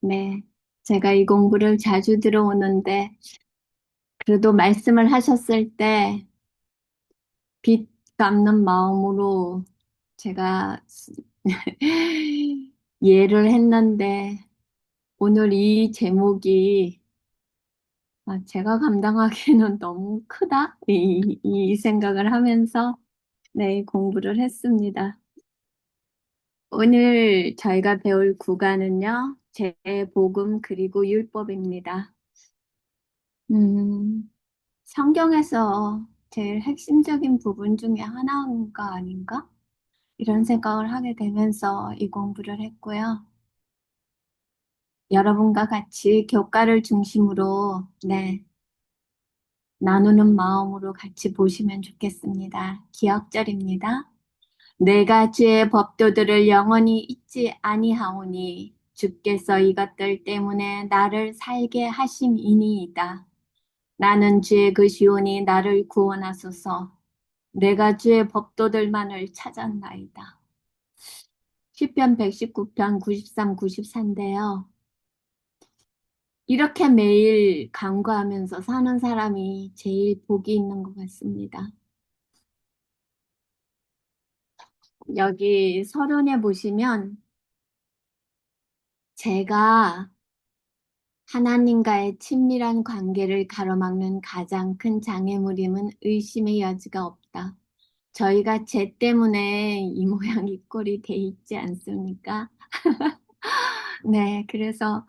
네. 제가 이 공부를 자주 들어오는데, 그래도 말씀을 하셨을 때, 빚 갚는 마음으로 제가 이해를 했는데, 오늘 이 제목이 제가 감당하기에는 너무 크다? 이 생각을 하면서, 네, 공부를 했습니다. 오늘 저희가 배울 구간은요, 제복음 그리고 율법입니다. 음, 성경에서 제일 핵심적인 부분 중에 하나인가 아닌가? 이런 생각을 하게 되면서 이 공부를 했고요. 여러분과 같이 교과를 중심으로, 네, 나누는 마음으로 같이 보시면 좋겠습니다. 기억절입니다. 내가 주의 법도들을 영원히 잊지 아니하오니 주께서 이것들 때문에 나를 살게 하심이니이다. 나는 주의 그 시온이 나를 구원하소서. 내가 주의 법도들만을 찾았나이다. 시편 119편 93, 94인데요. 이렇게 매일 간구하면서 사는 사람이 제일 복이 있는 것 같습니다. 여기 서론에 보시면 제가 하나님과의 친밀한 관계를 가로막는 가장 큰 장애물임은 의심의 여지가 없다. 저희가 죄 때문에 이 모양 이 꼴이 돼 있지 않습니까? 네, 그래서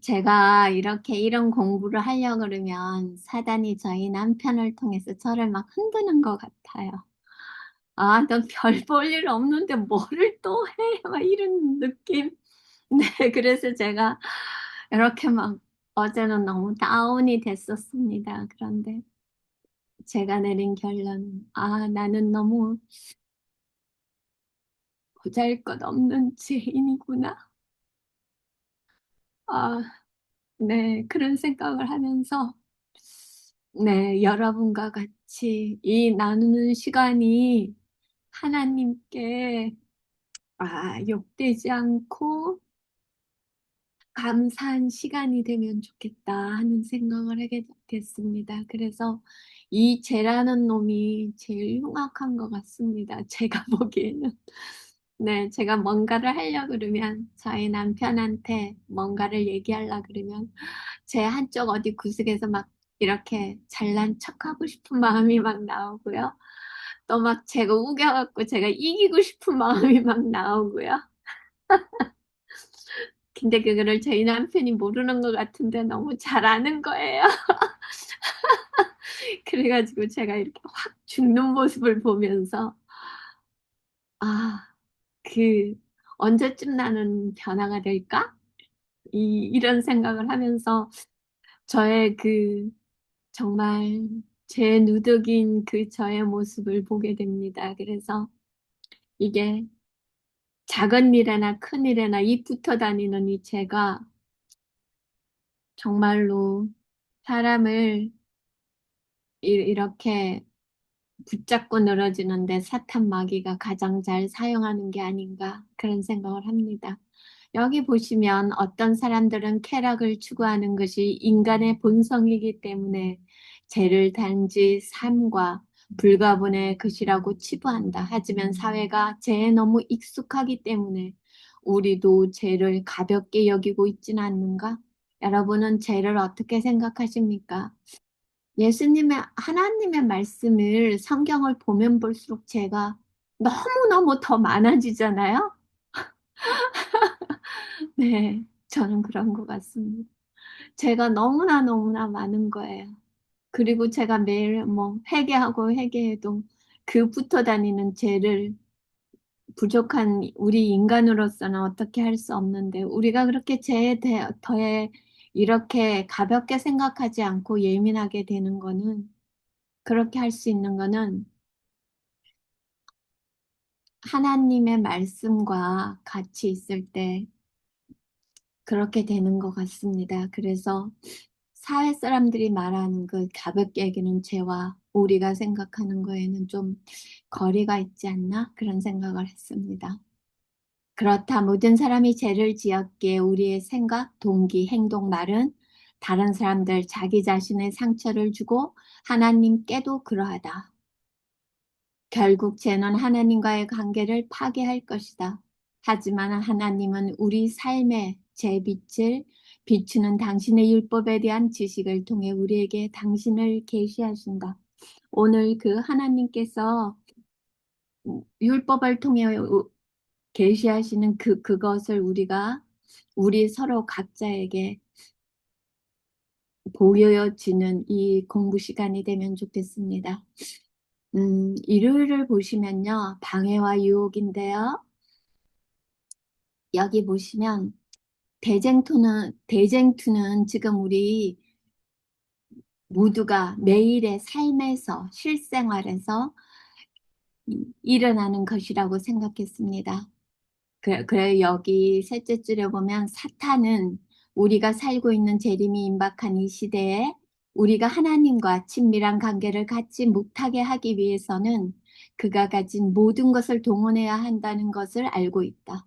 제가 이렇게 이런 공부를 하려고 그러면 사단이 저희 남편을 통해서 저를 막 흔드는 것 같아요. 아, 넌 별 볼 일 없는데 뭐를 또 해? 막 이런 느낌. 네, 그래서 제가 이렇게 막 어제는 너무 다운이 됐었습니다. 그런데 제가 내린 결론, 나는 너무 보잘것없는 죄인이구나. 아, 네, 그런 생각을 하면서, 네, 여러분과 같이 이 나누는 시간이 하나님께, 욕되지 않고 감사한 시간이 되면 좋겠다 하는 생각을 하게 됐습니다. 그래서 이 죄라는 놈이 제일 흉악한 것 같습니다. 제가 보기에는. 네, 제가 뭔가를 하려고 그러면 저희 남편한테 뭔가를 얘기하려고 그러면 제 한쪽 어디 구석에서 막 이렇게 잘난 척하고 싶은 마음이 막 나오고요. 또 막 제가 우겨갖고 제가 이기고 싶은 마음이 막 나오고요. 근데 그거를 저희 남편이 모르는 것 같은데 너무 잘 아는 거예요. 그래가지고 제가 이렇게 확 죽는 모습을 보면서 아, 그 언제쯤 나는 변화가 될까? 이런 생각을 하면서 저의 그 정말 제 누더기인 그 저의 모습을 보게 됩니다. 그래서 이게 작은 일에나 큰 일에나 이 붙어 다니는 이 제가 정말로 사람을 이렇게 붙잡고 늘어지는데 사탄 마귀가 가장 잘 사용하는 게 아닌가 그런 생각을 합니다. 여기 보시면 어떤 사람들은 쾌락을 추구하는 것이 인간의 본성이기 때문에 죄를 단지 삶과 불가분의 것이라고 치부한다. 하지만 사회가 죄에 너무 익숙하기 때문에 우리도 죄를 가볍게 여기고 있지는 않는가? 여러분은 죄를 어떻게 생각하십니까? 예수님의, 하나님의 말씀을 성경을 보면 볼수록 제가 너무너무 더 많아지잖아요? 네, 저는 그런 것 같습니다. 제가 너무나 너무나 많은 거예요. 그리고 제가 매일 뭐 회개하고 회개해도 그 붙어 다니는 죄를 부족한 우리 인간으로서는 어떻게 할 수 없는데 우리가 그렇게 죄에 더해 이렇게 가볍게 생각하지 않고 예민하게 되는 거는 그렇게 할 수 있는 거는 하나님의 말씀과 같이 있을 때 그렇게 되는 것 같습니다. 그래서 사회 사람들이 말하는 그 가볍게 여기는 죄와 우리가 생각하는 거에는 좀 거리가 있지 않나? 그런 생각을 했습니다. 그렇다. 모든 사람이 죄를 지었기에 우리의 생각, 동기, 행동, 말은 다른 사람들, 자기 자신의 상처를 주고 하나님께도 그러하다. 결국 죄는 하나님과의 관계를 파괴할 것이다. 하지만 하나님은 우리 삶의 제 빛을 비추는 당신의 율법에 대한 지식을 통해 우리에게 당신을 계시하신다. 오늘 그 하나님께서 율법을 통해 계시하시는 그것을 우리가 우리 서로 각자에게 보여지는 이 공부 시간이 되면 좋겠습니다. 일요일을 보시면요. 방해와 유혹인데요. 여기 보시면 대쟁투는 지금 우리 모두가 매일의 삶에서 실생활에서 일어나는 것이라고 생각했습니다. 그래 여기 셋째 줄에 보면 사탄은 우리가 살고 있는 재림이 임박한 이 시대에 우리가 하나님과 친밀한 관계를 갖지 못하게 하기 위해서는 그가 가진 모든 것을 동원해야 한다는 것을 알고 있다.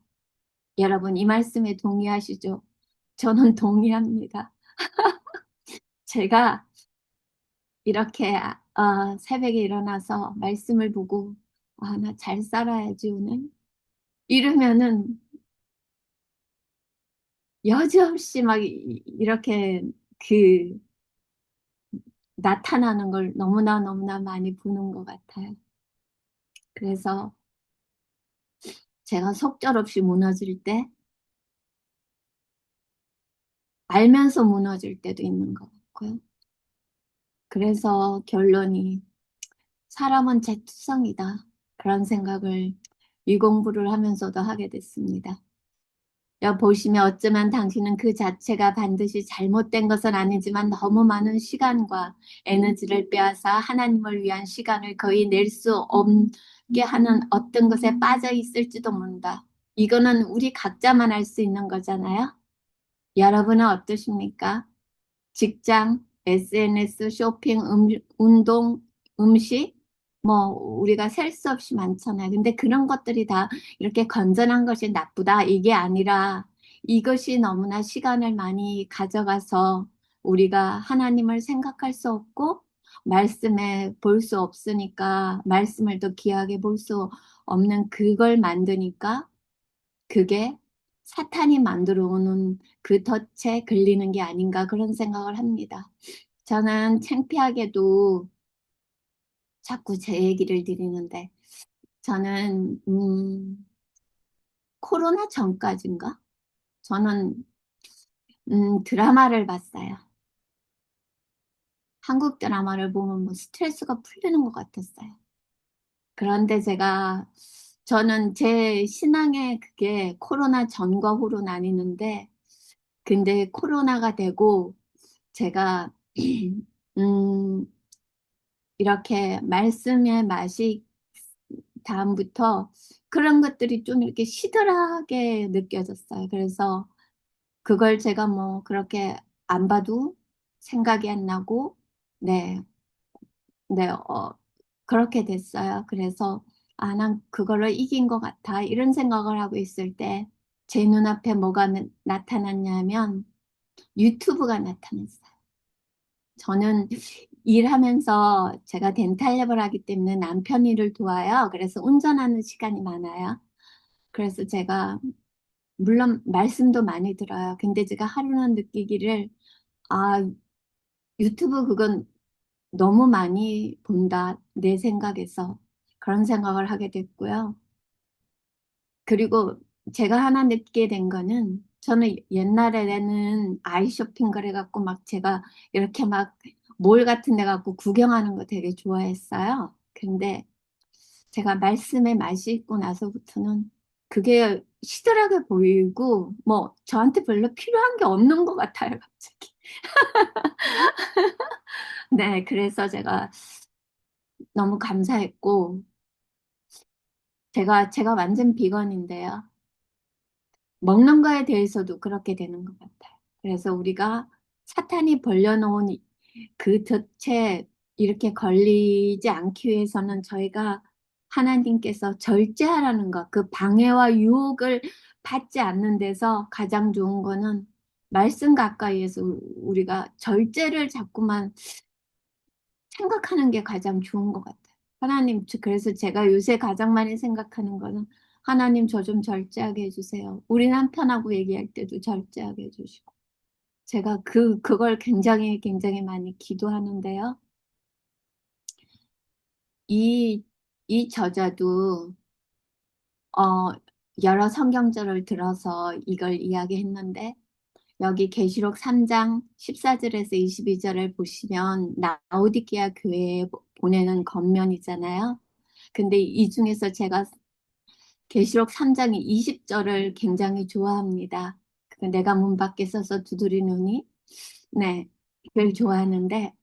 여러분 이 말씀에 동의하시죠? 저는 동의합니다. 제가 이렇게 새벽에 일어나서 말씀을 보고 나 잘 살아야지 오늘 이러면은 여지없이 막 이렇게 그 나타나는 걸 너무나 많이 보는 것 같아요. 그래서 제가 속절없이 무너질 때 알면서 무너질 때도 있는 것 같고요. 그래서 결론이 사람은 재투성이다. 그런 생각을 이 공부를 하면서도 하게 됐습니다. 여기 보시면 어쩌면 당신은 그 자체가 반드시 잘못된 것은 아니지만 너무 많은 시간과 에너지를 빼앗아 하나님을 위한 시간을 거의 낼 수 없게 하는 어떤 것에 빠져 있을지도 모른다. 이거는 우리 각자만 알 수 있는 거잖아요. 여러분은 어떠십니까? 직장, SNS, 쇼핑, 운동, 음식, 뭐 우리가 셀 수 없이 많잖아요. 근데 그런 것들이 다 이렇게 건전한 것이 나쁘다 이게 아니라 이것이 너무나 시간을 많이 가져가서 우리가 하나님을 생각할 수 없고 말씀에 볼 수 없으니까 말씀을 더 귀하게 볼 수 없는 그걸 만드니까 그게 사탄이 만들어 오는 그 덫에 걸리는 게 아닌가 그런 생각을 합니다. 저는 창피하게도 자꾸 제 얘기를 드리는데 저는 코로나 전까지인가? 저는 드라마를 봤어요. 한국 드라마를 보면 뭐 스트레스가 풀리는 것 같았어요. 그런데 저는 제 신앙의 그게 코로나 전과 후로 나뉘는데 근데 코로나가 되고 제가 음, 이렇게 말씀의 맛이 다음부터 그런 것들이 좀 이렇게 시들하게 느껴졌어요. 그래서 그걸 제가 뭐 그렇게 안 봐도 생각이 안 나고, 네, 네, 그렇게 됐어요. 그래서 난 그거를 이긴 것 같아. 이런 생각을 하고 있을 때 제 눈앞에 뭐가 나타났냐면 유튜브가 나타났어요. 저는 일하면서 제가 덴탈랩을 하기 때문에 남편 일을 도와요. 그래서 운전하는 시간이 많아요. 그래서 제가 물론 말씀도 많이 들어요. 근데 제가 하루는 느끼기를 아 유튜브 그건 너무 많이 본다 내 생각에서 그런 생각을 하게 됐고요. 그리고 제가 하나 느끼게 된 거는 저는 옛날에는 아이쇼핑 그래갖고 막 제가 이렇게 막 몰 같은 데 갖고 구경하는 거 되게 좋아했어요. 근데 제가 말씀에 맛이 있고 나서부터는 그게 시들하게 보이고 뭐 저한테 별로 필요한 게 없는 것 같아요, 갑자기. 네, 그래서 제가 너무 감사했고 제가 완전 비건인데요. 먹는 거에 대해서도 그렇게 되는 것 같아요. 그래서 우리가 사탄이 벌려놓은 그 덫에 이렇게 걸리지 않기 위해서는 저희가 하나님께서 절제하라는 것, 그 방해와 유혹을 받지 않는 데서 가장 좋은 거는 말씀 가까이에서 우리가 절제를 자꾸만 생각하는 게 가장 좋은 것 같아요. 하나님, 그래서 제가 요새 가장 많이 생각하는 거는 하나님 저 좀 절제하게 해주세요. 우리 남편하고 얘기할 때도 절제하게 해주시고. 제가 그걸 굉장히 많이 기도하는데요. 이, 이 저자도, 어, 여러 성경절을 들어서 이걸 이야기했는데, 여기 계시록 3장 14절에서 22절을 보시면, 라오디게아 교회에 보내는 겉면이잖아요. 근데 이 중에서 제가 계시록 3장 20절을 굉장히 좋아합니다. 내가 문 밖에 서서 두드리노니, 네, 그걸 좋아하는데,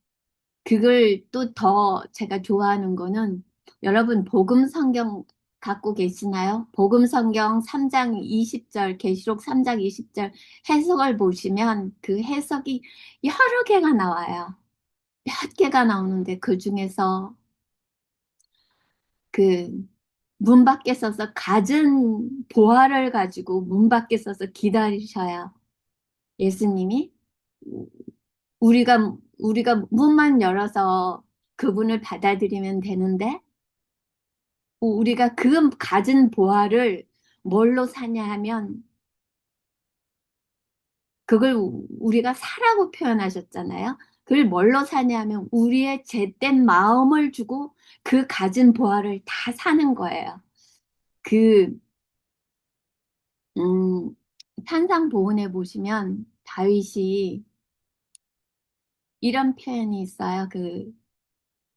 그걸 또 더 제가 좋아하는 거는 여러분 복음 성경 갖고 계시나요? 복음 성경 3장 20절, 계시록 3장 20절 해석을 보시면 그 해석이 여러 개가 나와요. 몇 개가 나오는데 그 중에서 그 문 밖에 서서 갖은 보화를 가지고 문 밖에 서서 기다리셔야 예수님이 우리가 문만 열어서 그분을 받아들이면 되는데 우리가 그 가진 보화를 뭘로 사냐 하면 그걸 우리가 사라고 표현하셨잖아요. 그걸 뭘로 사냐 하면 우리의 잿된 마음을 주고 그 가진 보화를 다 사는 거예요. 그 음, 산상보훈에 보시면 다윗이 이런 표현이 있어요. 그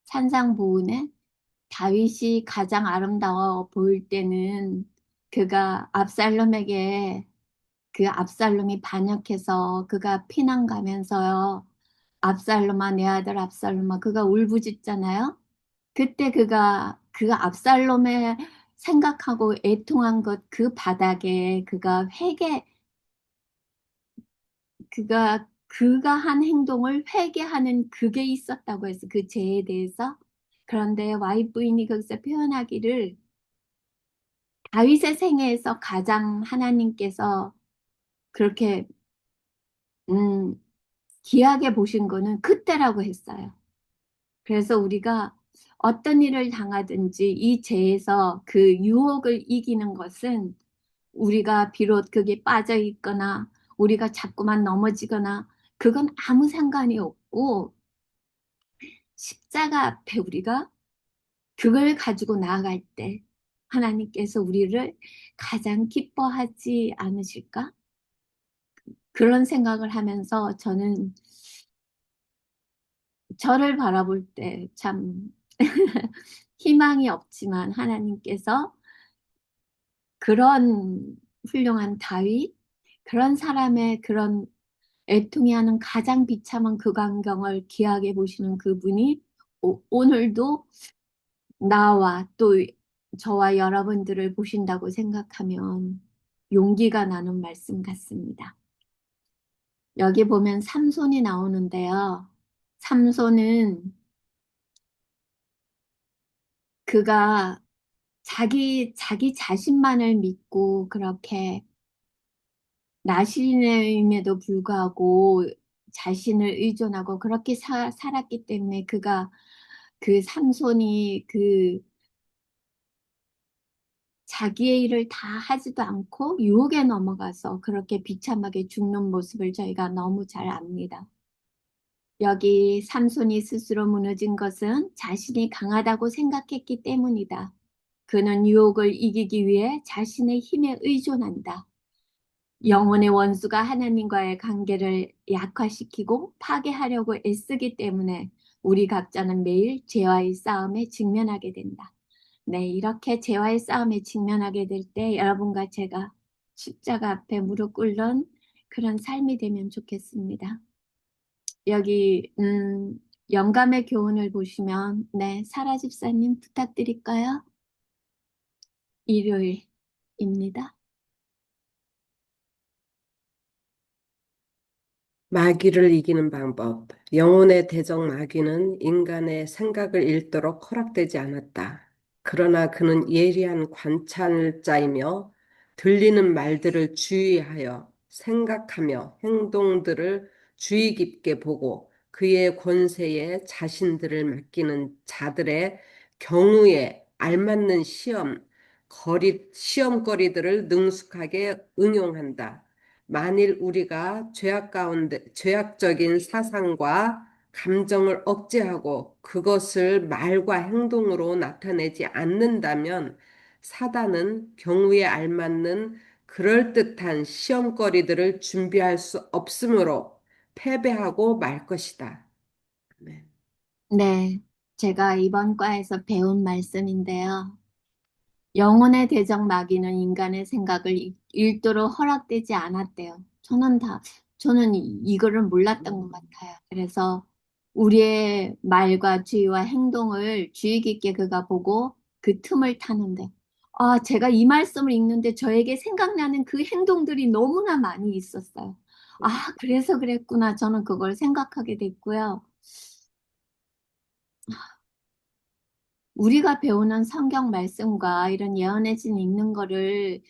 산상보훈에 다윗이 가장 아름다워 보일 때는 그가 압살롬에게 그 압살롬이 반역해서 그가 피난 가면서요. 압살롬아 내 아들 압살롬아 그가 울부짖잖아요. 그때 그가 그 압살롬의 생각하고 애통한 것 그 바닥에 그가 그가 한 행동을 회개하는 그게 있었다고 해서 그 죄에 대해서 그런데 와이프 부인이 거기서 표현하기를 다윗의 생애에서 가장 하나님께서 그렇게 음, 귀하게 보신 거는 그때라고 했어요. 그래서 우리가 어떤 일을 당하든지 이 죄에서 그 유혹을 이기는 것은 우리가 비록 그게 빠져 있거나 우리가 자꾸만 넘어지거나 그건 아무 상관이 없고 십자가 앞에 우리가 그걸 가지고 나아갈 때 하나님께서 우리를 가장 기뻐하지 않으실까? 그런 생각을 하면서 저는 저를 바라볼 때 참 희망이 없지만 하나님께서 그런 훌륭한 다윗, 그런 사람의 그런 애통해 하는 가장 비참한 그 광경을 귀하게 보시는 그분이 오늘도 나와 또 저와 여러분들을 보신다고 생각하면 용기가 나는 말씀 같습니다. 여기 보면 삼손이 나오는데요. 삼손은 그가 자기 자신만을 믿고 그렇게 나시림임에도 불구하고 자신을 의존하고 그렇게 살았기 때문에 그가 그 삼손이 그 자기의 일을 다 하지도 않고 유혹에 넘어가서 그렇게 비참하게 죽는 모습을 저희가 너무 잘 압니다. 여기 삼손이 스스로 무너진 것은 자신이 강하다고 생각했기 때문이다. 그는 유혹을 이기기 위해 자신의 힘에 의존한다. 영혼의 원수가 하나님과의 관계를 약화시키고 파괴하려고 애쓰기 때문에 우리 각자는 매일 죄와의 싸움에 직면하게 된다. 네, 이렇게 죄와의 싸움에 직면하게 될 때 여러분과 제가 십자가 앞에 무릎 꿇는 그런 삶이 되면 좋겠습니다. 여기 영감의 교훈을 보시면 네, 사라 집사님 부탁드릴까요? 일요일입니다. 마귀를 이기는 방법. 영혼의 대적 마귀는 인간의 생각을 읽도록 허락되지 않았다. 그러나 그는 예리한 관찰자이며 들리는 말들을 주의하여 생각하며 행동들을 주의 깊게 보고 그의 권세에 자신들을 맡기는 자들의 경우에 알맞는 시험거리들을 능숙하게 응용한다. 만일 우리가 죄악적인 사상과 감정을 억제하고 그것을 말과 행동으로 나타내지 않는다면 사단은 경우에 알맞는 그럴듯한 시험거리들을 준비할 수 없으므로 패배하고 말 것이다. 네. 네, 제가 이번 과에서 배운 말씀인데요. 영혼의 대적 마귀는 인간의 생각을 읽도록 허락되지 않았대요. 저는 이거를 몰랐던 것 같아요. 그래서 우리의 말과 주의와 행동을 주의 깊게 그가 보고 그 틈을 타는데, 아, 제가 이 말씀을 읽는데 저에게 생각나는 그 행동들이 너무나 많이 있었어요. 아, 그래서 그랬구나. 저는 그걸 생각하게 됐고요. 우리가 배우는 성경 말씀과 이런 예언의 진 읽는 거를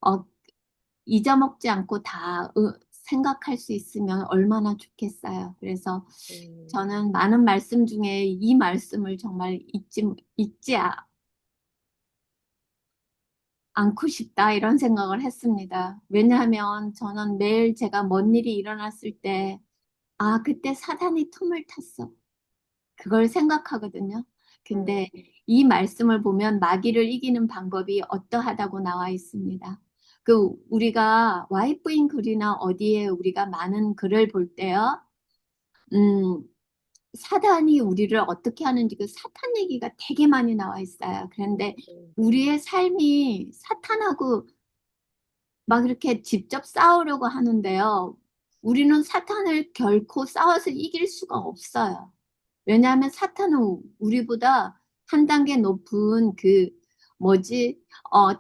어, 잊어먹지 않고 다 생각할 수 있으면 얼마나 좋겠어요. 그래서 저는 많은 말씀 중에 이 말씀을 정말 잊지 않고 싶다 이런 생각을 했습니다. 왜냐하면 저는 매일 제가 뭔 일이 일어났을 때, 아, 그때 사단이 틈을 탔어. 그걸 생각하거든요. 음, 근데 이 말씀을 보면 마귀를 이기는 방법이 어떠하다고 나와 있습니다. 우리가 와이프인 글이나 어디에 우리가 많은 글을 볼 때요. 음, 사단이 우리를 어떻게 하는지 그 사탄 얘기가 되게 많이 나와 있어요. 그런데 우리의 삶이 사탄하고 막 이렇게 직접 싸우려고 하는데요. 우리는 사탄을 결코 싸워서 이길 수가 없어요. 왜냐하면 사탄은 우리보다 한 단계 높은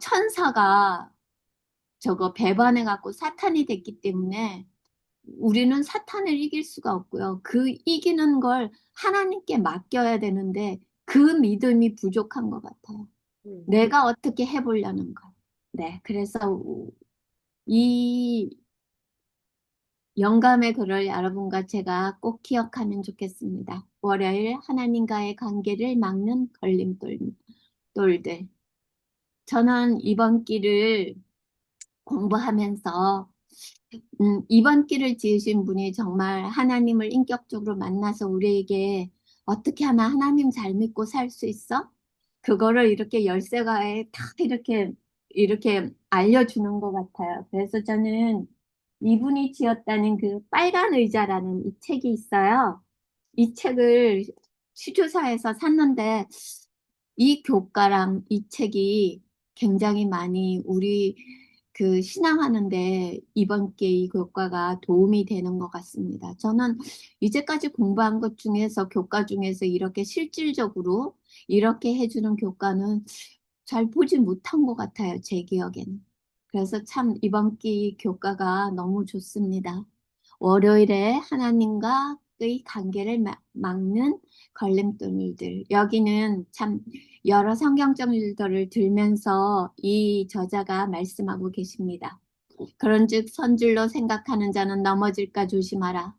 천사가 저거 배반해갖고 사탄이 됐기 때문에 우리는 사탄을 이길 수가 없고요. 그 이기는 걸 하나님께 맡겨야 되는데 그 믿음이 부족한 것 같아요. 음, 내가 어떻게 해보려는 걸. 네, 그래서 이 영감의 글을 여러분과 제가 꼭 기억하면 좋겠습니다. 월요일 하나님과의 관계를 막는 걸림돌들. 저는 이번 기를 공부하면서 이번 길을 지으신 분이 정말 하나님을 인격적으로 만나서 우리에게 어떻게 하면 하나님 잘 믿고 살 수 있어? 그거를 이렇게 열쇠가에 다 이렇게 알려주는 것 같아요. 그래서 저는 이분이 지었다는 그 빨간 의자라는 이 책이 있어요. 이 책을 시주사에서 샀는데 이 교과랑 이 책이 굉장히 많이 우리 신앙하는데 이번 게 이 교과가 도움이 되는 것 같습니다. 저는 이제까지 공부한 것 중에서 교과 중에서 이렇게 실질적으로 이렇게 해주는 교과는 잘 보지 못한 것 같아요. 제 기억에는. 그래서 참 이번 기 교과가 너무 좋습니다. 월요일에 하나님과의 관계를 막는 걸림돌들. 여기는 참 여러 성경절들을 들면서 이 저자가 말씀하고 계십니다. 그런즉 선줄로 생각하는 자는 넘어질까 조심하라.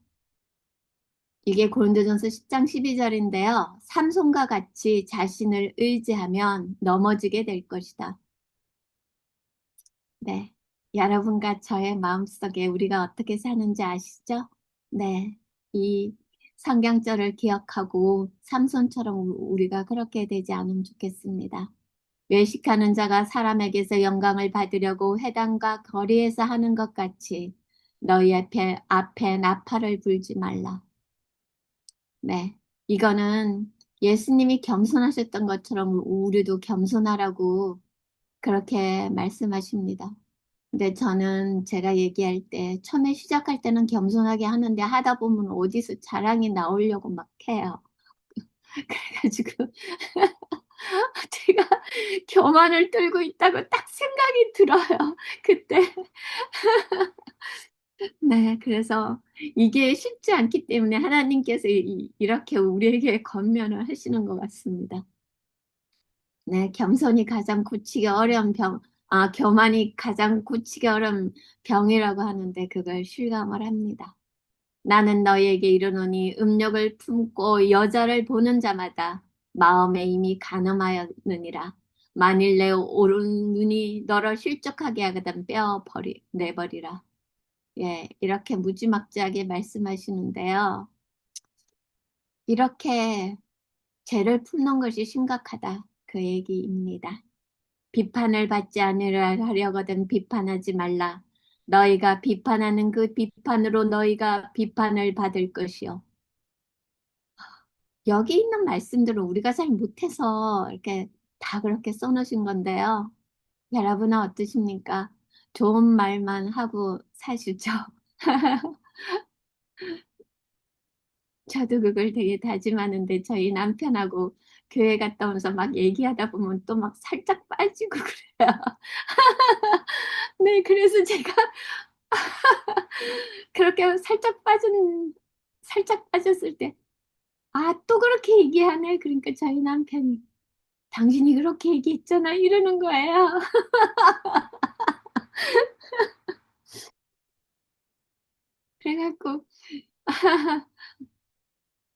이게 고린도전서 10장 12절인데요. 삼손과 같이 자신을 의지하면 넘어지게 될 것이다. 네. 여러분과 저의 마음속에 우리가 어떻게 사는지 아시죠? 네. 이 성경절을 기억하고 삼손처럼 우리가 그렇게 되지 않으면 좋겠습니다. 외식하는 자가 사람에게서 영광을 받으려고 회당과 거리에서 하는 것 같이 너희 앞에 나팔을 불지 말라. 네. 이거는 예수님이 겸손하셨던 것처럼 우리도 겸손하라고 그렇게 말씀하십니다. 근데 저는 제가 얘기할 때 처음에 시작할 때는 겸손하게 하는데 하다 보면 어디서 자랑이 나오려고 막 해요. 그래가지고 제가 교만을 들고 있다고 딱 생각이 들어요. 그때. 네, 그래서 이게 쉽지 않기 때문에 하나님께서 이렇게 우리에게 권면을 하시는 것 같습니다. 네, 겸손이 가장 고치기 어려운 병, 교만이 가장 고치기 어려운 병이라고 하는데 그걸 실감을 합니다. 나는 너희에게 이르노니 음욕을 품고 여자를 보는 자마다 마음에 이미 간음하였느니라. 만일 내 오른 눈이 너를 실족하게 하거든 내버리라. 예, 이렇게 무지막지하게 말씀하시는데요. 이렇게 죄를 품는 것이 심각하다. 그 얘기입니다. 비판을 받지 않으려 하려거든 비판하지 말라. 너희가 비판하는 그 비판으로 너희가 비판을 받을 것이요. 여기 있는 말씀들은 우리가 잘 못해서 이렇게 다 그렇게 써놓으신 건데요. 여러분은 어떠십니까? 좋은 말만 하고 사시죠? 저도 그걸 되게 다짐하는데 저희 남편하고 교회 갔다 오면서 막 얘기하다 보면 또 막 살짝 빠지고 그래요. 네, 그래서 제가 그렇게 살짝 빠졌을 때, 또 그렇게 얘기하네. 그러니까 저희 남편이, 당신이 그렇게 얘기했잖아. 이러는 거예요. 그래갖고,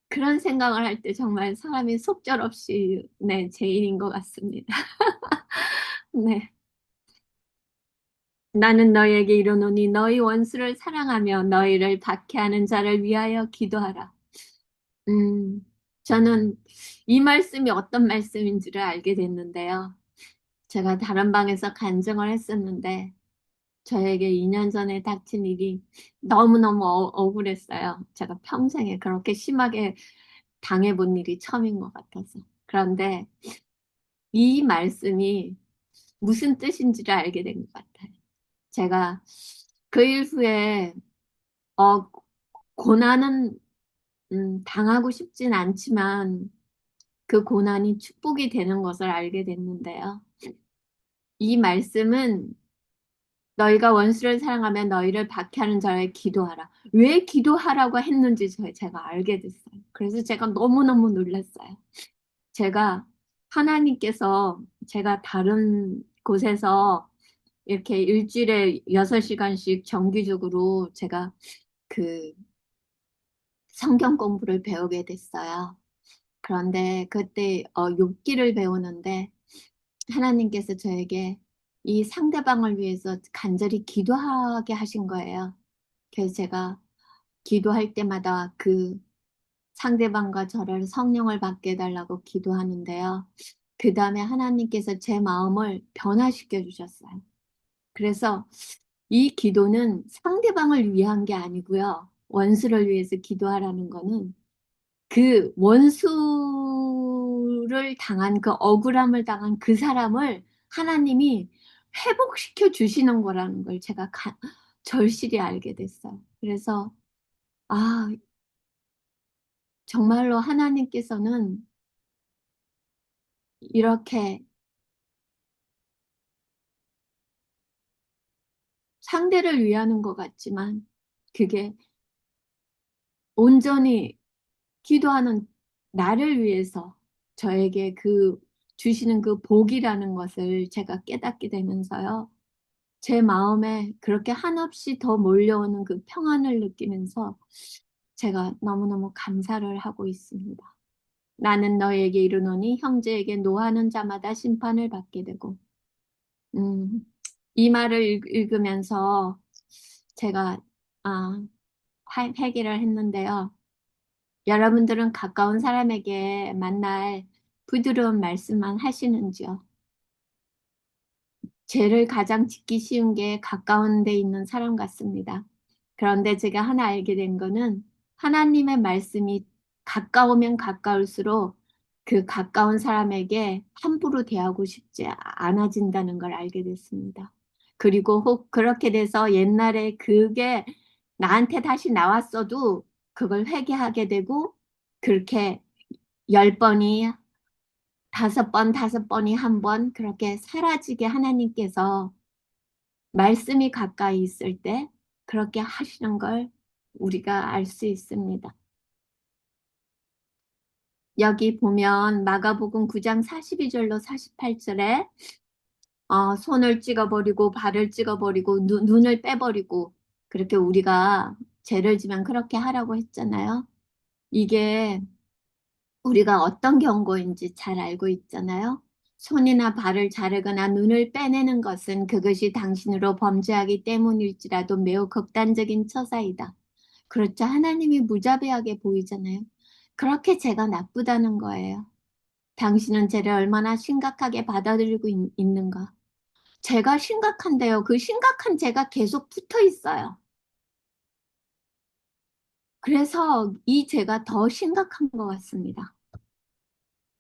그런 생각을 할 때 정말 사람이 속절없이, 네, 죄인인 것 같습니다. 네. 나는 너희에게 이르노니 너희 원수를 사랑하며 너희를 박해하는 자를 위하여 기도하라. 음, 저는 이 말씀이 어떤 말씀인지를 알게 됐는데요. 제가 다른 방에서 간증을 했었는데, 저에게 2년 전에 닥친 일이 너무너무 억울했어요. 제가 평생에 그렇게 심하게 당해본 일이 처음인 것 같아서. 그런데 이 말씀이 무슨 뜻인지를 알게 된 것 같아요. 제가 그 일 후에, 어, 고난은, 당하고 싶진 않지만 그 고난이 축복이 되는 것을 알게 됐는데요. 이 말씀은 너희가 원수를 사랑하면 너희를 박해하는 자에게 기도하라. 왜 기도하라고 했는지 제가 알게 됐어요. 그래서 제가 너무너무 놀랐어요. 제가 하나님께서 제가 다른 곳에서 이렇게 일주일에 6시간씩 정기적으로 제가 그 성경 공부를 배우게 됐어요. 그런데 그때 욥기를 배우는데 하나님께서 저에게 이 상대방을 위해서 간절히 기도하게 하신 거예요. 그래서 제가 기도할 때마다 그 상대방과 저를 성령을 받게 해달라고 기도하는데요. 그 다음에 하나님께서 제 마음을 변화시켜 주셨어요. 그래서 이 기도는 상대방을 위한 게 아니고요. 원수를 위해서 기도하라는 거는 그 원수를 당한 그 억울함을 당한 그 사람을 하나님이 회복시켜 주시는 거라는 걸 제가 절실히 알게 됐어요. 그래서 아, 정말로 하나님께서는 이렇게 상대를 위하는 것 같지만 그게 온전히 기도하는 나를 위해서 저에게 그 주시는 그 복이라는 것을 제가 깨닫게 되면서요. 제 마음에 그렇게 한없이 더 몰려오는 그 평안을 느끼면서 제가 너무너무 감사를 하고 있습니다. 나는 너에게 이르노니 형제에게 노하는 자마다 심판을 받게 되고, 음, 이 말을 읽으면서 제가 아, 회개를 했는데요. 여러분들은 가까운 사람에게 만날 부드러운 말씀만 하시는지요? 죄를 가장 짓기 쉬운 게 가까운 데 있는 사람 같습니다. 그런데 제가 하나 알게 된 거는 하나님의 말씀이 가까우면 가까울수록 그 가까운 사람에게 함부로 대하고 싶지 않아진다는 걸 알게 됐습니다. 그리고 혹 그렇게 돼서 옛날에 그게 나한테 다시 나왔어도 그걸 회개하게 되고 그렇게 10번이 5번, 5번이 1번 그렇게 사라지게 하나님께서 말씀이 가까이 있을 때 그렇게 하시는 걸 우리가 알 수 있습니다. 여기 보면 마가복음 9장 42절로 48절에 손을 찍어버리고 발을 찍어버리고 눈을 빼버리고 그렇게 우리가 죄를 지면 그렇게 하라고 했잖아요. 이게 우리가 어떤 경고인지 잘 알고 있잖아요. 손이나 발을 자르거나 눈을 빼내는 것은 그것이 당신으로 범죄하기 때문일지라도 매우 극단적인 처사이다. 그렇죠. 하나님이 무자비하게 보이잖아요. 그렇게 죄가 나쁘다는 거예요. 당신은 죄를 얼마나 심각하게 받아들이고 있는가. 죄가 심각한데요. 그 심각한 죄가 계속 붙어 있어요. 그래서 이 죄가 더 심각한 것 같습니다.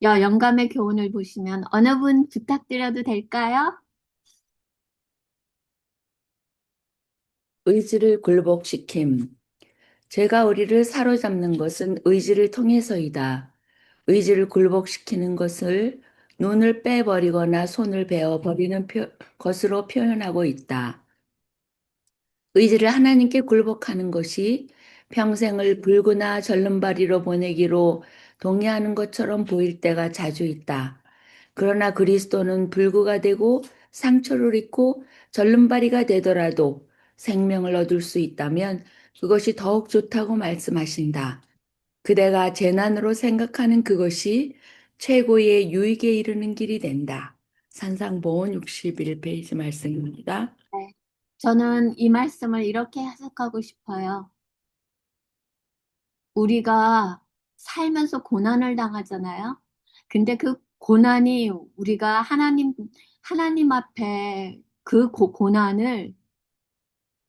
영감의 교훈을 보시면 어느 분 부탁드려도 될까요? 의지를 굴복시킴. 죄가 우리를 사로잡는 것은 의지를 통해서이다. 의지를 굴복시키는 것을 눈을 빼버리거나 손을 베어버리는 것으로 표현하고 있다. 의지를 하나님께 굴복하는 것이 평생을 불구나 절름발이로 보내기로 동의하는 것처럼 보일 때가 자주 있다. 그러나 그리스도는 불구가 되고 상처를 입고 절름발이가 되더라도 생명을 얻을 수 있다면 그것이 더욱 좋다고 말씀하신다. 그대가 재난으로 생각하는 그것이 최고의 유익에 이르는 길이 된다. 산상보온 61페이지 말씀입니다. 네. 저는 이 말씀을 이렇게 해석하고 싶어요. 우리가 살면서 고난을 당하잖아요. 근데 그 고난이 우리가 하나님 앞에 그 고난을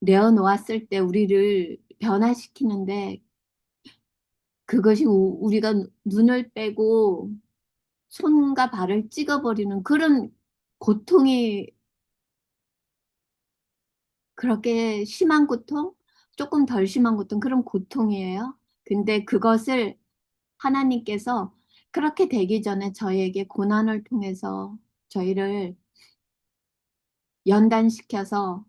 내어놓았을 때 우리를 변화시키는데 그것이 우리가 눈을 빼고 손과 발을 찍어버리는 그런 고통이 그렇게 심한 고통? 조금 덜 심한 고통, 그런 고통이에요. 근데 그것을 하나님께서 그렇게 되기 전에 저희에게 고난을 통해서 저희를 연단시켜서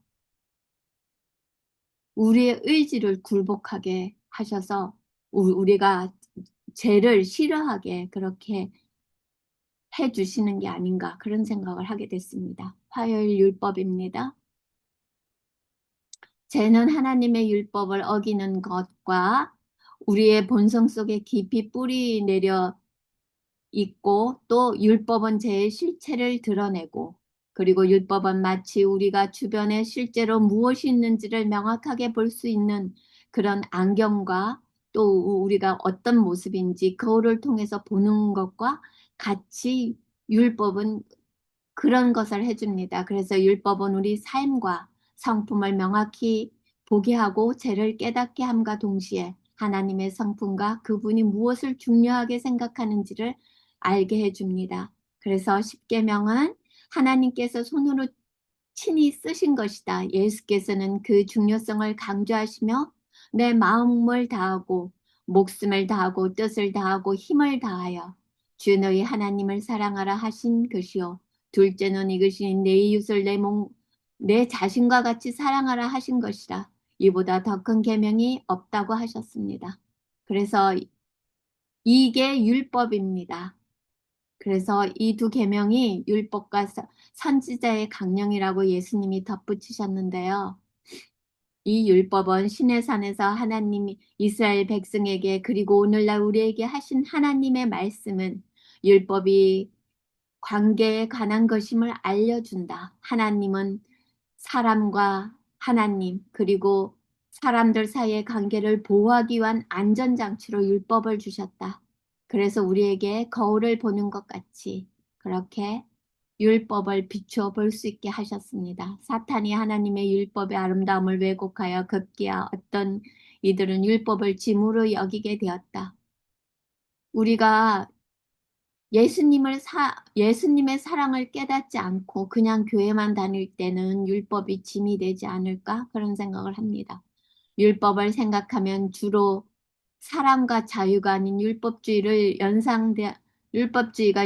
우리의 의지를 굴복하게 하셔서 우리가 죄를 싫어하게 그렇게 해주시는 게 아닌가 그런 생각을 하게 됐습니다. 화요일 율법입니다. 죄는 하나님의 율법을 어기는 것과 우리의 본성 속에 깊이 뿌리 내려 있고 또 율법은 죄의 실체를 드러내고 그리고 율법은 마치 우리가 주변에 실제로 무엇이 있는지를 명확하게 볼 수 있는 그런 안경과 또 우리가 어떤 모습인지 거울을 통해서 보는 것과 같이 율법은 그런 것을 해줍니다. 그래서 율법은 우리 삶과 성품을 명확히 보게 하고 죄를 깨닫게 함과 동시에 하나님의 성품과 그분이 무엇을 중요하게 생각하는지를 알게 해줍니다. 그래서 십계명은 하나님께서 손으로 친히 쓰신 것이다. 예수께서는 그 중요성을 강조하시며 내 마음을 다하고 목숨을 다하고 뜻을 다하고 힘을 다하여 주 너희 하나님을 사랑하라 하신 것이요. 둘째는 이것이 내 이웃을 내 자신과 같이 사랑하라 하신 것이라. 이보다 더 큰 계명이 없다고 하셨습니다. 그래서 이게 율법입니다. 그래서 이 두 계명이 율법과 선지자의 강령이라고 예수님이 덧붙이셨는데요. 이 율법은 시내 산에서 하나님이 이스라엘 백성에게 그리고 오늘날 우리에게 하신 하나님의 말씀은 율법이 관계에 관한 것임을 알려준다. 하나님은 사람과 하나님 그리고 사람들 사이의 관계를 보호하기 위한 안전장치로 율법을 주셨다. 그래서 우리에게 거울을 보는 것 같이 그렇게 율법을 비추어 볼 수 있게 하셨습니다. 사탄이 하나님의 율법의 아름다움을 왜곡하여 급기야 어떤 이들은 율법을 짐으로 여기게 되었다. 우리가 예수님의 사랑을 깨닫지 않고 그냥 교회만 다닐 때는 율법이 짐이 되지 않을까? 그런 생각을 합니다. 율법을 생각하면 주로 사랑과 자유가 아닌 율법주의가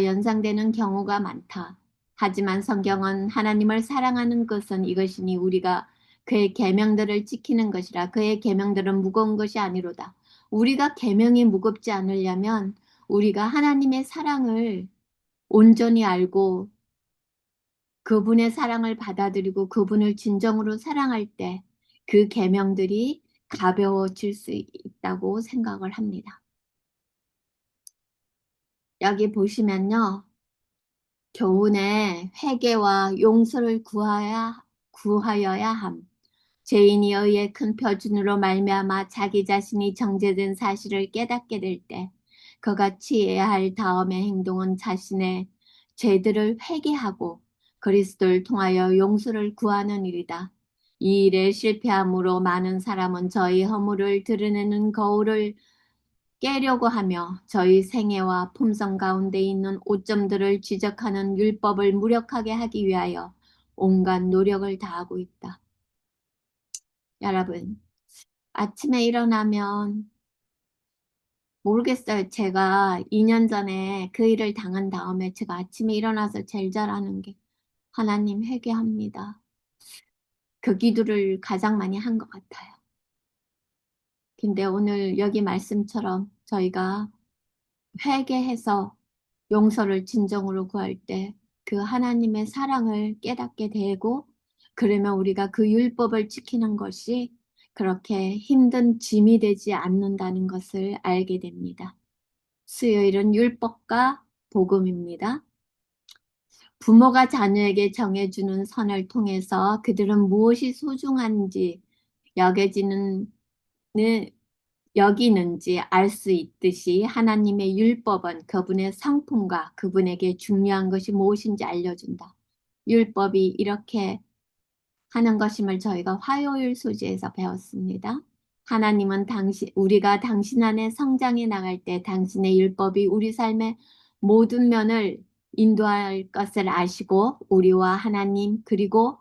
연상되는 경우가 많다. 하지만 성경은 하나님을 사랑하는 것은 이것이니 우리가 그의 계명들을 지키는 것이라. 그의 계명들은 무거운 것이 아니로다. 우리가 계명이 무겁지 않으려면 우리가 하나님의 사랑을 온전히 알고 그분의 사랑을 받아들이고 그분을 진정으로 사랑할 때 그 계명들이 가벼워질 수 있다고 생각을 합니다. 여기 보시면요. 교훈에 회개와 용서를 구하여야 함. 죄인이 의의 큰 표준으로 말미암아 자기 자신이 정죄된 사실을 깨닫게 될 때 그가 취해야 할 다음의 행동은 자신의 죄들을 회개하고 그리스도를 통하여 용서를 구하는 일이다. 이 일에 실패함으로 많은 사람은 저희 허물을 드러내는 거울을 깨려고 하며 저희 생애와 품성 가운데 있는 오점들을 지적하는 율법을 무력하게 하기 위하여 온갖 노력을 다하고 있다. 여러분, 아침에 일어나면 모르겠어요. 제가 2년 전에 그 일을 당한 다음에 제가 아침에 일어나서 제일 잘하는 게 하나님 회개합니다. 그 기도를 가장 많이 한 것 같아요. 근데 오늘 여기 말씀처럼 저희가 회개해서 용서를 진정으로 구할 때 그 하나님의 사랑을 깨닫게 되고 그러면 우리가 그 율법을 지키는 것이 그렇게 힘든 짐이 되지 않는다는 것을 알게 됩니다. 수요일은 율법과 복음입니다. 부모가 자녀에게 정해주는 선을 통해서 그들은 무엇이 소중한지 여겨지는 여기는지 알 수 있듯이 하나님의 율법은 그분의 성품과 그분에게 중요한 것이 무엇인지 알려준다. 율법이 이렇게 하는 것임을 저희가 화요일 소재에서 배웠습니다. 하나님은 우리가 당신 안에 성장해 나갈 때 당신의 율법이 우리 삶의 모든 면을 인도할 것을 아시고 우리와 하나님 그리고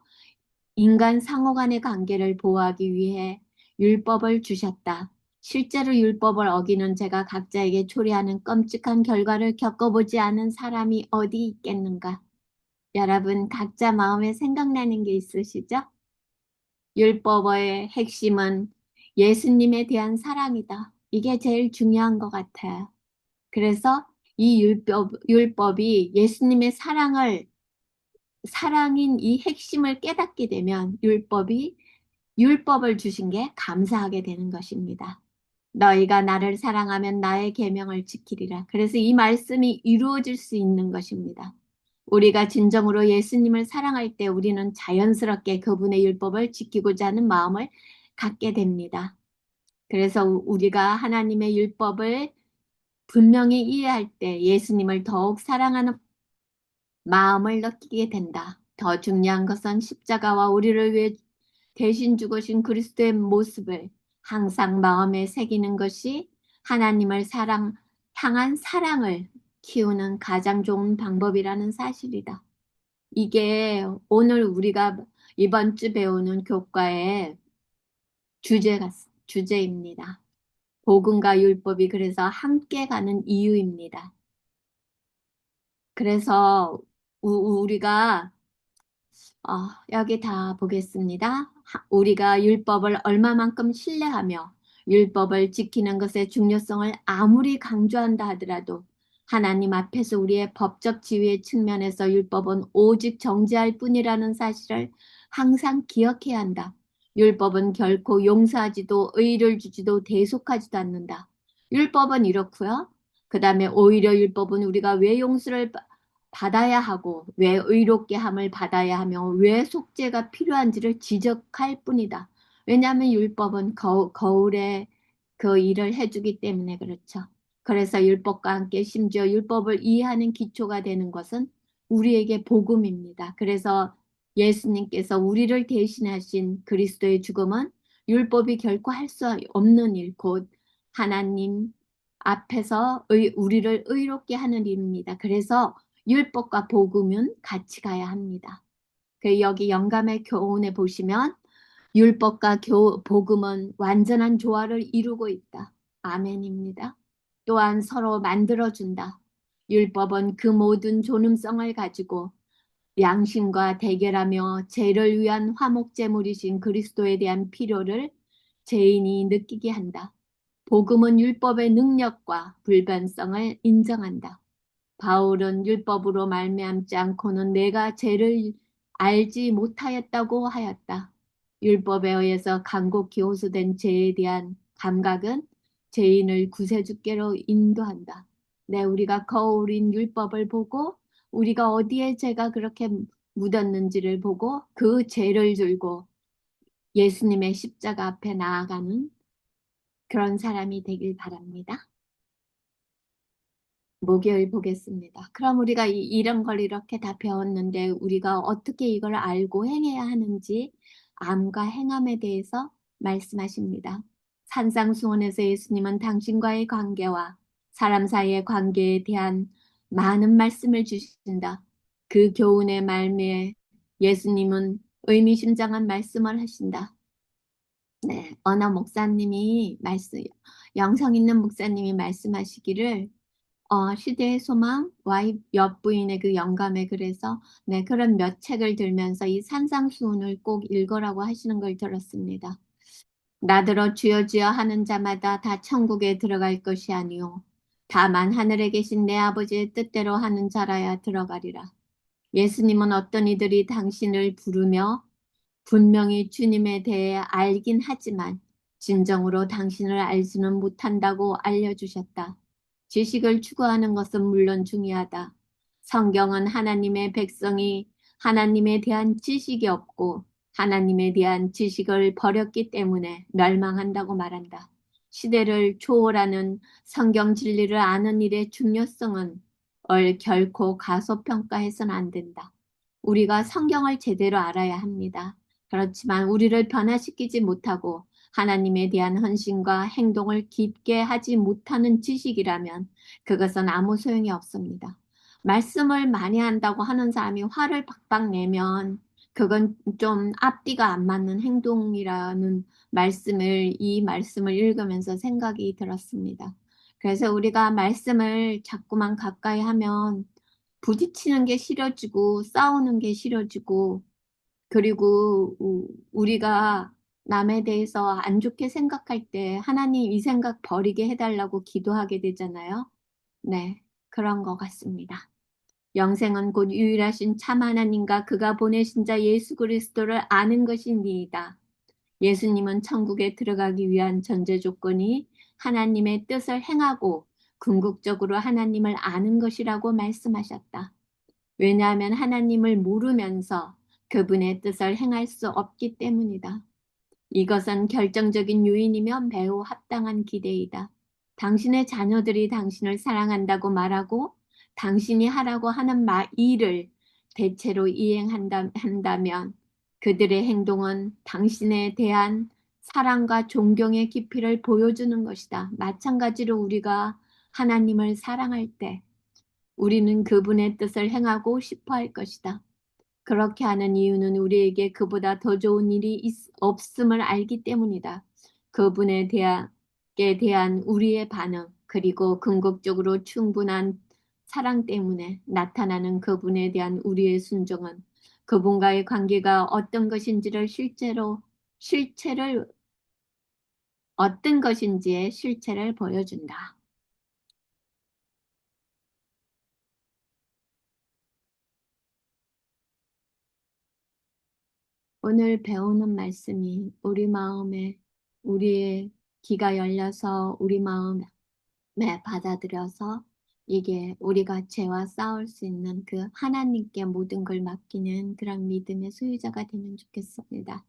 인간 상호 간의 관계를 보호하기 위해 율법을 주셨다. 실제로 율법을 어기는 죄가 각자에게 초래하는 끔찍한 결과를 겪어보지 않은 사람이 어디 있겠는가? 여러분 각자 마음에 생각나는 게 있으시죠? 율법의 핵심은 예수님에 대한 사랑이다. 이게 제일 중요한 것 같아요. 그래서 이 율법이 예수님의 사랑인 이 핵심을 깨닫게 되면 율법을 주신 게 감사하게 되는 것입니다. 너희가 나를 사랑하면 나의 계명을 지키리라. 그래서 이 말씀이 이루어질 수 있는 것입니다. 우리가 진정으로 예수님을 사랑할 때 우리는 자연스럽게 그분의 율법을 지키고자 하는 마음을 갖게 됩니다. 그래서 우리가 하나님의 율법을 분명히 이해할 때 예수님을 더욱 사랑하는 마음을 느끼게 된다. 더 중요한 것은 십자가와 우리를 위해 대신 죽으신 그리스도의 모습을 항상 마음에 새기는 것이 하나님을 향한 사랑을 키우는 가장 좋은 방법이라는 사실이다. 이게 오늘 우리가 이번 주 배우는 교과의 주제입니다. 복음과 율법이 그래서 함께 가는 이유입니다. 그래서 우리가 여기 다 보겠습니다. 우리가 율법을 얼마만큼 신뢰하며 율법을 지키는 것의 중요성을 아무리 강조한다 하더라도 하나님 앞에서 우리의 법적 지위의 측면에서 율법은 오직 정죄할 뿐이라는 사실을 항상 기억해야 한다. 율법은 결코 용서하지도 의를 주지도 대속하지도 않는다. 율법은 이렇고요. 그 다음에 오히려 율법은 우리가 왜 용서를 받아야 하고 왜 의롭게 함을 받아야 하며 왜 속죄가 필요한지를 지적할 뿐이다. 왜냐하면 율법은 거울에 그 일을 해주기 때문에 그렇죠. 그래서 율법과 함께 심지어 율법을 이해하는 기초가 되는 것은 우리에게 복음입니다. 그래서 예수님께서 우리를 대신하신 그리스도의 죽음은 율법이 결코 할 수 없는 일, 곧 하나님 앞에서 우리를 의롭게 하는 일입니다. 그래서 율법과 복음은 같이 가야 합니다. 여기 영감의 교훈에 보시면 율법과 복음은 완전한 조화를 이루고 있다. 아멘입니다. 또한 서로 만들어준다. 율법은 그 모든 존엄성을 가지고 양심과 대결하며 죄를 위한 화목제물이신 그리스도에 대한 필요를 죄인이 느끼게 한다. 복음은 율법의 능력과 불변성을 인정한다. 바울은 율법으로 말미암지 않고는 내가 죄를 알지 못하였다고 하였다. 율법에 의해서 간곡히 호소된 죄에 대한 감각은 죄인을 구세주께로 인도한다. 네, 우리가 거울인 율법을 보고 우리가 어디에 죄가 그렇게 묻었는지를 보고 그 죄를 들고 예수님의 십자가 앞에 나아가는 그런 사람이 되길 바랍니다. 목요일 보겠습니다. 그럼 우리가 이런 걸 이렇게 다 배웠는데 우리가 어떻게 이걸 알고 행해야 하는지 암과 행함에 대해서 말씀하십니다. 산상수훈에서 예수님은 당신과의 관계와 사람 사이의 관계에 대한 많은 말씀을 주신다. 그 교훈의 말미에 예수님은 의미심장한 말씀을 하신다. 네, 어느 목사님이 영성 있는 목사님이 말씀하시기를 시대의 소망, 옆부인의 그 영감에 그래서 네, 그런 몇 책을 들면서 이 산상수훈을 꼭 읽으라고 하시는 걸 들었습니다. 나더러 주여 주여 하는 자마다 다 천국에 들어갈 것이 아니요 다만 하늘에 계신 내 아버지의 뜻대로 하는 자라야 들어가리라. 예수님은 어떤 이들이 당신을 부르며 분명히 주님에 대해 알긴 하지만 진정으로 당신을 알지는 못한다고 알려주셨다. 지식을 추구하는 것은 물론 중요하다. 성경은 하나님의 백성이 하나님에 대한 지식이 없고 하나님에 대한 지식을 버렸기 때문에 멸망한다고 말한다. 시대를 초월하는 성경 진리를 아는 일의 중요성은 결코 가소평가해서는 안 된다. 우리가 성경을 제대로 알아야 합니다. 그렇지만 우리를 변화시키지 못하고 하나님에 대한 헌신과 행동을 깊게 하지 못하는 지식이라면 그것은 아무 소용이 없습니다. 말씀을 많이 한다고 하는 사람이 화를 박박 내면 그건 좀 앞뒤가 안 맞는 행동이라는 이 말씀을 읽으면서 생각이 들었습니다. 그래서 우리가 말씀을 자꾸만 가까이 하면 부딪히는 게 싫어지고 싸우는 게 싫어지고 그리고 우리가 남에 대해서 안 좋게 생각할 때 하나님 이 생각 버리게 해달라고 기도하게 되잖아요. 네, 그런 것 같습니다. 영생은 곧 유일하신 참 하나님과 그가 보내신 자 예수 그리스도를 아는 것이니이다. 예수님은 천국에 들어가기 위한 전제 조건이 하나님의 뜻을 행하고 궁극적으로 하나님을 아는 것이라고 말씀하셨다. 왜냐하면 하나님을 모르면서 그분의 뜻을 행할 수 없기 때문이다. 이것은 결정적인 요인이며 매우 합당한 기대이다. 당신의 자녀들이 당신을 사랑한다고 말하고 당신이 하라고 하는 일을 대체로 이행한다면 그들의 행동은 당신에 대한 사랑과 존경의 깊이를 보여주는 것이다. 마찬가지로 우리가 하나님을 사랑할 때 우리는 그분의 뜻을 행하고 싶어 할 것이다. 그렇게 하는 이유는 우리에게 그보다 더 좋은 일이 없음을 알기 때문이다. 그분에 대한 우리의 반응, 그리고 궁극적으로 충분한 사랑 때문에 나타나는 그분에 대한 우리의 순종은 그분과의 관계가 어떤 것인지의 실체를 보여준다. 오늘 배우는 말씀이 우리 마음에 우리의 귀가 열려서 우리 마음에 받아들여서 이게 우리가 죄와 싸울 수 있는 그 하나님께 모든 걸 맡기는 그런 믿음의 소유자가 되면 좋겠습니다.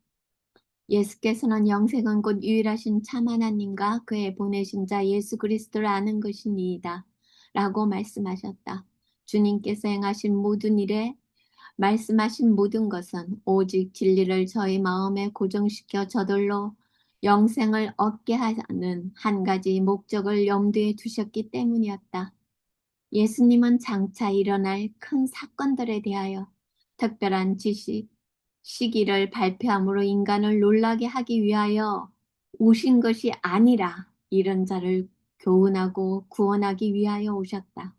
예수께서는 영생은 곧 유일하신 참 하나님과 그의 보내신 자 예수 그리스도를 아는 것이니이다 라고 말씀하셨다. 주님께서 행하신 모든 일에 말씀하신 모든 것은 오직 진리를 저희 마음에 고정시켜 저절로 영생을 얻게 하는 한 가지 목적을 염두에 두셨기 때문이었다. 예수님은 장차 일어날 큰 사건들에 대하여 특별한 시기를 발표함으로 인간을 놀라게 하기 위하여 오신 것이 아니라 이런 자를 교훈하고 구원하기 위하여 오셨다.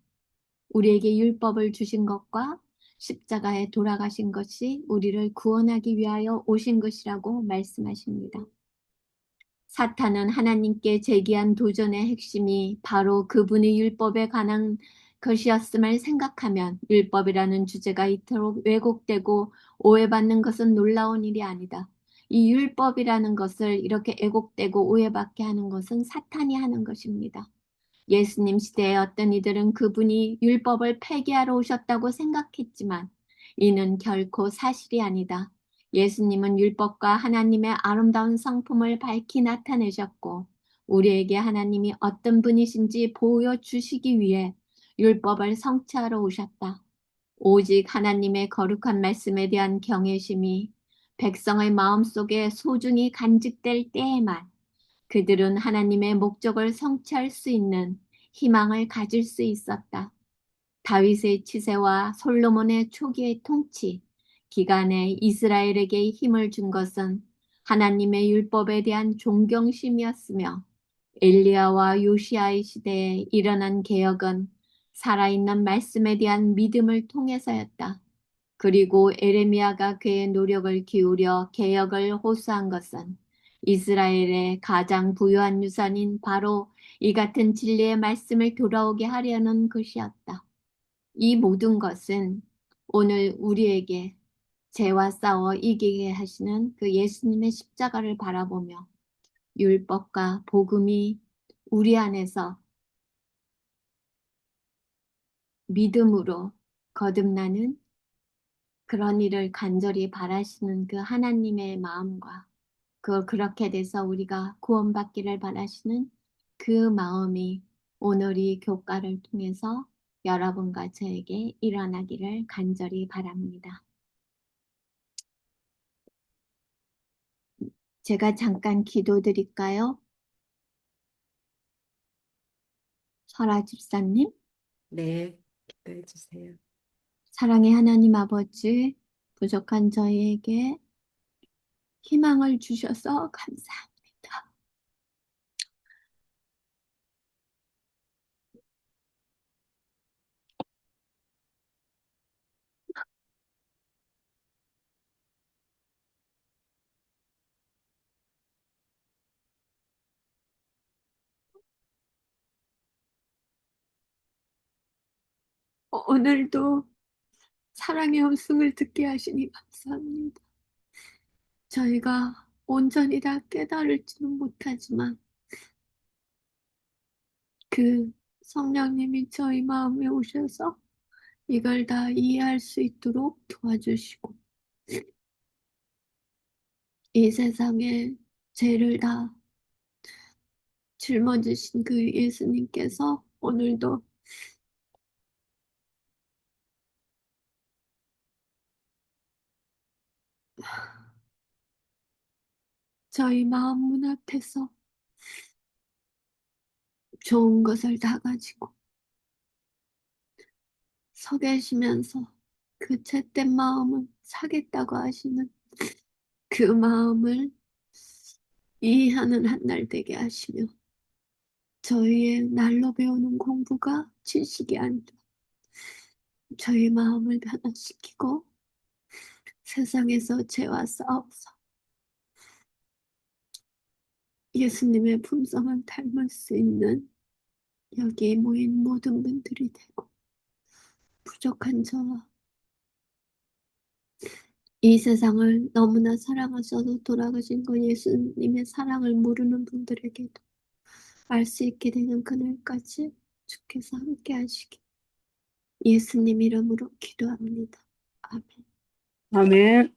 우리에게 율법을 주신 것과 십자가에 돌아가신 것이 우리를 구원하기 위하여 오신 것이라고 말씀하십니다. 사탄은 하나님께 제기한 도전의 핵심이 바로 그분의 율법에 관한 것이었음을 생각하면 율법이라는 주제가 이토록 왜곡되고 오해받는 것은 놀라운 일이 아니다. 이 율법이라는 것을 이렇게 왜곡되고 오해받게 하는 것은 사탄이 하는 것입니다. 예수님 시대의 어떤 이들은 그분이 율법을 폐기하러 오셨다고 생각했지만 이는 결코 사실이 아니다. 예수님은 율법과 하나님의 아름다운 성품을 밝히 나타내셨고 우리에게 하나님이 어떤 분이신지 보여주시기 위해 율법을 성취하러 오셨다. 오직 하나님의 거룩한 말씀에 대한 경외심이 백성의 마음속에 소중히 간직될 때에만 그들은 하나님의 목적을 성취할 수 있는 희망을 가질 수 있었다. 다윗의 치세와 솔로몬의 초기의 통치 기간에 이스라엘에게 힘을 준 것은 하나님의 율법에 대한 존경심이었으며 엘리야와 요시아의 시대에 일어난 개혁은 살아있는 말씀에 대한 믿음을 통해서였다. 그리고 에레미야가 그의 노력을 기울여 개혁을 호소한 것은 이스라엘의 가장 부유한 유산인 바로 이 같은 진리의 말씀을 돌아오게 하려는 것이었다. 이 모든 것은 오늘 우리에게 죄와 싸워 이기게 하시는 그 예수님의 십자가를 바라보며 율법과 복음이 우리 안에서 믿음으로 거듭나는 그런 일을 간절히 바라시는 그 하나님의 마음과 그렇게 돼서 우리가 구원받기를 바라시는 그 마음이 오늘 이 교과를 통해서 여러분과 저에게 일어나기를 간절히 바랍니다. 제가 잠깐 기도드릴까요? 설아 집사님, 네, 기도해 주세요. 사랑의 하나님 아버지, 부족한 저희에게 희망을 주셔서 감사합니다. 오늘도 사랑의 음성을 듣게 하시니 감사합니다. 저희가 온전히 다 깨달을지는 못하지만 그 성령님이 저희 마음에 오셔서 이걸 다 이해할 수 있도록 도와주시고 이 세상에 죄를 다 짊어지신 그 예수님께서 오늘도 저희 마음 문 앞에서 좋은 것을 다 가지고 서 계시면서 그 잿된 마음을 사겠다고 하시는 그 마음을 이해하는 한 날 되게 하시며 저희의 날로 배우는 공부가 지식이 아니라 저희 마음을 변화시키고 세상에서 죄와 싸워서 예수님의 품성을 닮을 수 있는 여기에 모인 모든 분들이 되고 부족한 저와 이 세상을 너무나 사랑하셔서 돌아가신 그 예수님의 사랑을 모르는 분들에게도 알 수 있게 되는 그날까지 주께서 함께 하시길 예수님 이름으로 기도합니다. 아멘. 아멘.